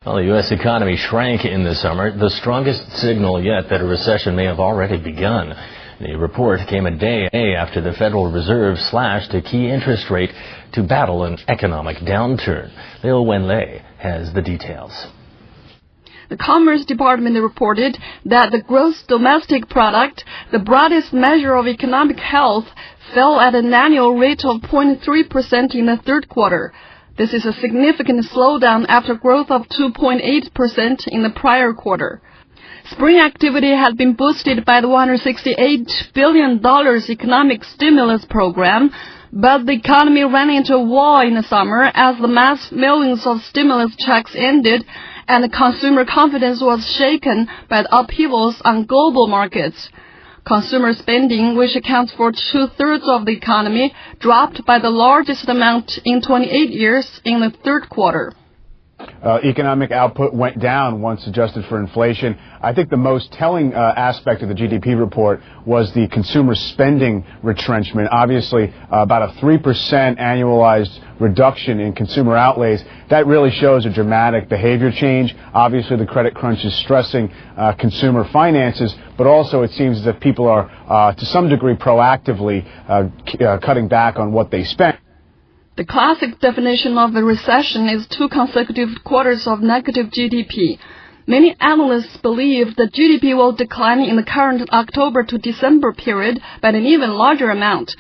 Well, the U.S. economy shrank in the summer, the strongest signal yet that a recession may have already begun. The report came a day after the Federal Reserve slashed a key interest rate to battle an economic downturn. Liu Wenlei has the details. The Commerce Department reported that the gross domestic product, the broadest measure of economic health, fell at an annual rate of 0.3% in the third quarter. This is a significant slowdown after growth of 2.8% in the prior quarter. Spring activity had been boosted by the $168 billion economic stimulus program, but the economy ran into a wall in the summer as the mass mailings of stimulus checks ended and consumer confidence was shaken by the upheavals on global markets. Consumer spending, which accounts for 2/3 of the economy, dropped by the largest amount in 28 years in the third quarter. Economic output went down once adjusted for inflation. I think the most telling aspect of the GDP report was the consumer spending retrenchment. Obviously, about a 3% annualized reduction in consumer outlays. That really shows a dramatic behavior change. Obviously, the credit crunch is stressing consumer finances, but also it seems as if people are, to some degree, proactively cutting back on what they spend. The classic definition of a recession is 2 consecutive quarters of negative GDP. Many analysts believe that GDP will decline in the current October to December period by an even larger amount,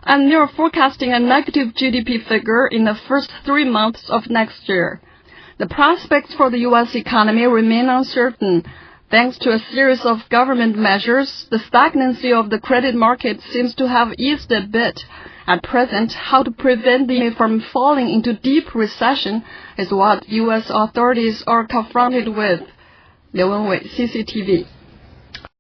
and they are forecasting a negative GDP figure in the first 3 months of next year. The prospects for the U.S. economy remain uncertain. Thanks to a series of government measures, the stagnancy of the credit market seems to have eased a bit. At present, how to prevent it from falling into deep recession is what U.S. authorities are confronted with. Liu Wenlei, CCTV.